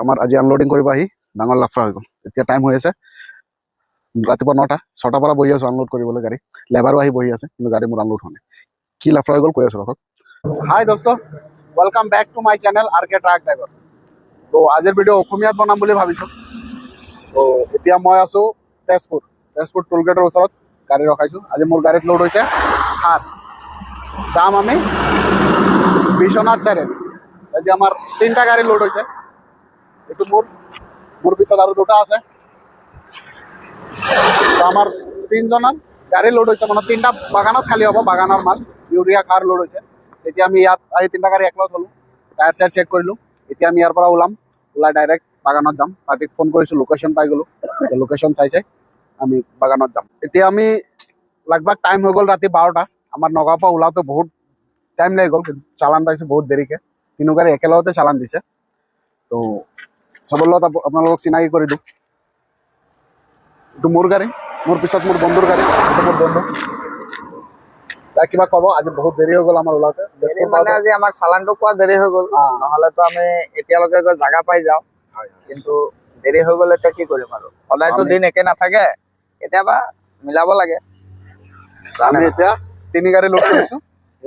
আমাৰ আজি আনলোডিং কৰিব আহি ডাঙৰ লাফৰা হৈ গ'ল। এতিয়া টাইম হৈ আছে ৰাতিপুৱা 9টা 6টাৰ পৰা বহি আছোঁ আনলোড কৰিবলৈ গাড়ী। লেবাৰো আহি বহি আছে কিন্তু গাড়ী মোৰ আনলোড হোৱা নাই। কি লাফৰা হৈ গ'ল কৈ আছোঁ ৰখক। হাই দোস্ত, welcome back to my channel R K truck driver. তো আজিৰ ভিডিঅ' অসমীয়াত বনাম বুলি ভাবিছোঁ। তো এতিয়া মই আছোঁ তেজপুৰ টোল গেটৰ ওচৰত গাড়ী ৰখাইছোঁ। আজি মোৰ গাড়ীত লোড হৈছে সাত। যাম আমি বিশ্বনাথ চাৰিআলি। আজি আমাৰ 3টা গাড়ী লোড হৈছে। এইটো মোৰ পিছত আৰু 2টা আছে। তো আমাৰ 3জনৰ গাড়ী লোড হৈছে, মানে 3টা বাগানত খালী হ'ব। বাগানৰ মাল ইউৰিয়া কাৰ লোড হৈছে। এতিয়া আমি ইয়াত আহি 3টা গাড়ী একলগ হ'লোঁ, টায়াৰ চায়াৰ চেক কৰিলোঁ। এতিয়া আমি ইয়াৰ পৰা ওলাই ডাইৰেক্ট বাগানত যাম। পাৰ্টিক ফোন কৰিছোঁ, লোকেশ্যন পাই গ'লোঁ। লোকেশ্যন চাই আমি বাগানত যাম। এতিয়া আমি লগভগ টাইম হৈ গ'ল ৰাতি 12টা। আমাৰ নগাঁৱৰ পৰা ওলাওঁতে বহুত টাইম লাগি গ'ল, কিন্তু চালান পাইছোঁ বহুত দেৰিকৈ। 3 গাড়ী একেলগতে চালান দিছে। তো চবৰ লগত আপোনালোকক চিনাকি কৰি দিওঁ। এইটো মোৰ গাড়ী, মোৰ পিছত মোৰ বন্ধুৰ গাড়ী। এইটো মোৰ বন্ধু। তাই কিবা ক'ব? আজি বহুত দেৰি হৈ গ'ল আমাৰ ওলাওঁতে। মানে আজি আমাৰ চালানটো পোৱা দেৰি হৈ গ'ল, নহ'লেতো আমি এতিয়ালৈকে গৈ জাগা পাই যাওঁ। কিন্তু দেৰি হৈ গ'লে এতিয়া কি কৰিম আৰু, সদায়তো দিন একে নাথাকে, কেতিয়াবা মিলাব লাগে। আমি এতিয়া 3 গাড়ী লোড কৰিছোঁ।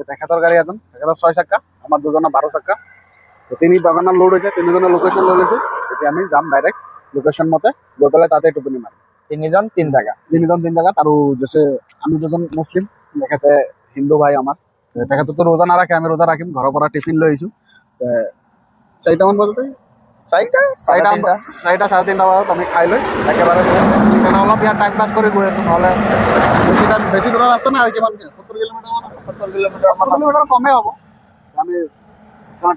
তেখেতৰ গাড়ী এজন, তেখেতৰ 6 চক্কা, আমাৰ 2জনৰ 12 চক্কা। তো 3 বাগানত লোড হৈছে, 3জনৰ লোকেশ্যন লৈ লৈছোঁ। এতিয়া আমি যাম ডাইৰেক্ট লোকেশ্যন মতে, গৈ পেলাই তাতে টোপনি মাৰিম। 3জন 3 জাগা, 3জন 3 জাগাত। আৰু জেছে আমি 2জন মুছলিম, তেখেতে হিন্দু ভাই আমাৰ। তেখেতেতো ৰোজা নাৰাখে, আমি ৰোজা ৰাখিম। ঘৰৰ পৰা টিফিন লৈ আহিছোঁ 4টামান বজাতে, 4টা 4:30 বজাত আমি খাই লৈ একেবাৰে অলপ ইয়াত টাইম পাছ কৰি গৈ আছোঁ। নহ'লে বেছি দূৰত আছে না, আৰু কিমান 70 কিলোমিটাৰমান আছে। 70 কিলোমিটাৰ কমেই হ'ব। আমি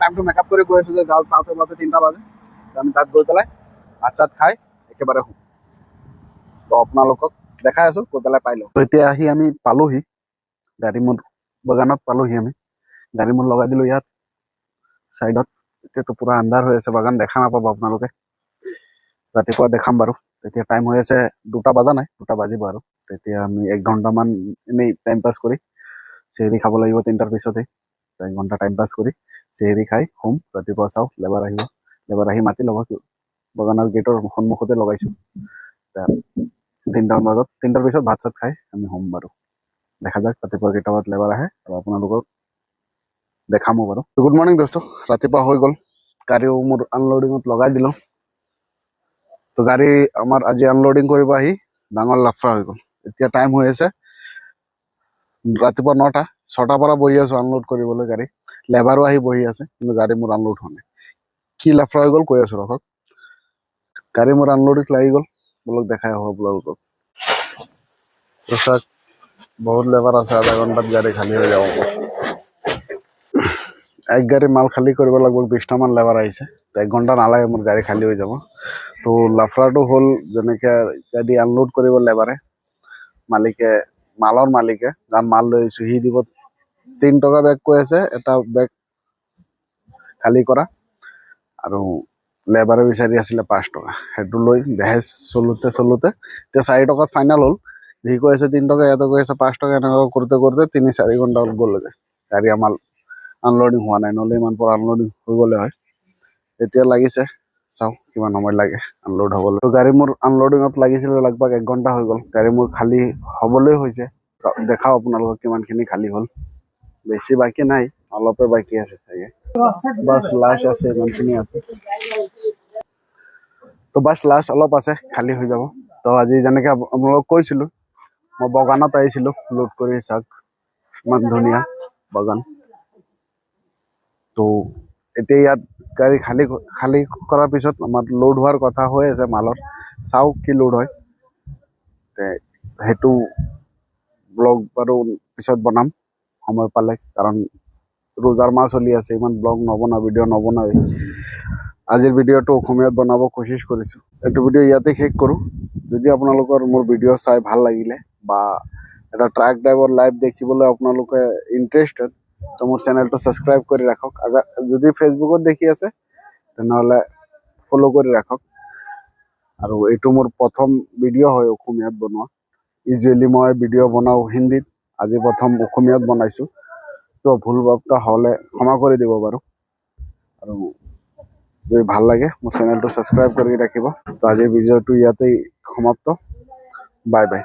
টাইমটো মেকআপ কৰি গৈ আছোঁ যে যাওঁতে 3টা বাজে। আমি তাত গৈ পেলাই ভাত চাত খাই একেবাৰে শুম। তো আপোনালোকক দেখাই আছোঁ, গৈ পেলাই পাই লওঁ। এতিয়া আহি আমি পালোহি গাড়ী মোৰ বাগানত পালোহি। আমি গাড়ী মোৰ লগাই দিলোঁ ইয়াত ছাইডত। এতিয়াতো পূৰা আন্ধাৰ হৈ আছে, বাগান দেখা নাপাব আপোনালোকে। ৰাতিপুৱা দেখাম বাৰু। এতিয়া টাইম হৈ আছে 2টা বাজা নাই, 2টা বাজিব আৰু। তেতিয়া আমি 1 ঘণ্টামান এনেই টাইম পাছ কৰি চেহেৰি খাব লাগিব 3টাৰ পিছতেই। 1 ঘণ্টা টাইম পাছ কৰি চেহেৰি খাই শুম। ৰাতিপুৱা চাওঁ লেবাৰ আহিব, লেবাৰ আহি মাতি ল'ব। বাগানৰ গেটৰ সন্মুখতে লগাইছোঁ। 3টামান বজাত, 3টাৰ পিছত ভাত চাত খাই আমি শুম বাৰু। দেখা যাওক ৰাতিপুৱা কেইটা বজাত লেবাৰ আহে, আৰু আপোনালোকক দেখামো বাৰু। গুড মৰ্ণিং দোস্ত, ৰাতিপুৱা হৈ গ'ল। গাড়ীও মোৰ আনলোডিঙত লগাই দিলোঁ। তো গাড়ী আমাৰ আজি আনলোডিং কৰিব আহি ডাঙৰ লাফৰা হৈ গ'ল। এতিয়া টাইম হৈ আছে ৰাতিপুৱা 9টা 6টাৰ পৰা বহি আছোঁ আনলোড কৰিবলৈ গাড়ী। লেবাৰো আহি বহি আছে, কিন্তু গাড়ী মোৰ আনলোড হোৱা নাই। কি লাফৰা হৈ গ'ল কৈ আছোঁ ৰখক। গাড়ী মোৰ আনলোডিং লাগি গ'ল, বলক দেখাই আহোঁ আপোনালোকক। বহুত লেবাৰ আছে, আধা ঘণ্টাত গাড়ী খালী হৈ যাব। 1 গাড়ী মাল খালী কৰিব লাগিব, 20টামান লেবাৰ আহিছে। 1 ঘণ্টা নালাগে, মোৰ গাড়ী খালী হৈ যাব। তো লাফৰাটো হ'ল যেনেকৈ গাড়ী আনলোড কৰিব লেবাৰে, মালৰ মালিকে যাৰ মাল লৈ আহিছোঁ সি দিব 3 টকা বেগ কৈ আছে এটা বেগ খালী কৰা। আৰু লেবাৰে বিচাৰি আছিলে 5 টকা। সেইটো লৈ বেহেজ চলোতে এতিয়া 4 টকাত ফাইনেল হ'ল। সি কৈ আছে 3 টকা, ইয়াতে কৈ আছে 5 টকা। এনেকুৱা কৰোঁতে 3-4 ঘণ্টা গ'লগে। গাড়ী আমাৰ আনলোডিং হোৱা নাই, নহ'লে ইমান পৰা আনলোডিং হৈ গ'লে হয়। এতিয়া লাগিছে, চাওঁ কিমান সময় লাগে আনলোড হ'বলৈ। তো গাড়ী মোৰ আনলোডিঙত লাগিছিলে লগভগ 1 ঘণ্টা হৈ গ'ল। গাড়ী মোৰ খালী হ'বলৈ হৈছে। দেখাওঁ আপোনালোকক কিমানখিনি খালী হ'ল। বেছি বাকী নাই, অলপে বাকী আছে চাগে। বাছ লাষ্ট আছে, ইমানখিনি আছে। তো বাছ লাষ্ট অলপ আছে, খালী হৈ যাব। তো আজি যেনেকৈ আপোনালোকক কৈছিলোঁ, মই বাগানত আহিছিলোঁ লোড কৰি। চাওক ইমান ধুনীয়া বাগান। তো এতিয়া ইয়াত গাড়ী খালী কৰাৰ পিছত আমাৰ লোড হোৱাৰ কথা হৈ আছে মালৰ। চাওঁ কি লোড হয়, সেইটো ব্লগ বাৰু পিছত বনাম সময় পালে। কাৰণ ৰোজাৰ মাহ চলি আছে, ইমান ব্লগ নবনাওঁ, ভিডিঅ' নবনাওঁ। আজিৰ ভিডিঅ'টো অসমীয়াত বনাব কোচিছ কৰিছোঁ। এইটো ভিডিঅ' ইয়াতে শেষ কৰোঁ। যদি আপোনালোকৰ মোৰ ভিডিঅ' চাই ভাল লাগিলে, বা এটা ট্ৰাক ড্ৰাইভৰ লাইভ দেখিবলৈ আপোনালোকে ইণ্টাৰেষ্টেড, তো মোৰ চেনেলটো ছাবস্ক্ৰাইব কৰি ৰাখক। যদি ফেচবুকত দেখি আছে তেনেহ'লে ফ'ল' কৰি ৰাখক। আৰু এইটো মোৰ প্ৰথম ভিডিঅ' হয় অসমীয়াত বনোৱা। ইউজুৱেলি মই ভিডিঅ' বনাওঁ হিন্দীত, আজি প্ৰথম অসমীয়াত বনাইছোঁ। তো ভুল বক্তা হ'লে ক্ষমা কৰি দিব বাৰু। আৰু যদি ভাল লাগে মোৰ চেনেলটো ছাবস্ক্ৰাইব কৰি ৰাখিব। তো আজিৰ ভিডিঅ'টো ইয়াতেই সমাপ্ত। Bye bye.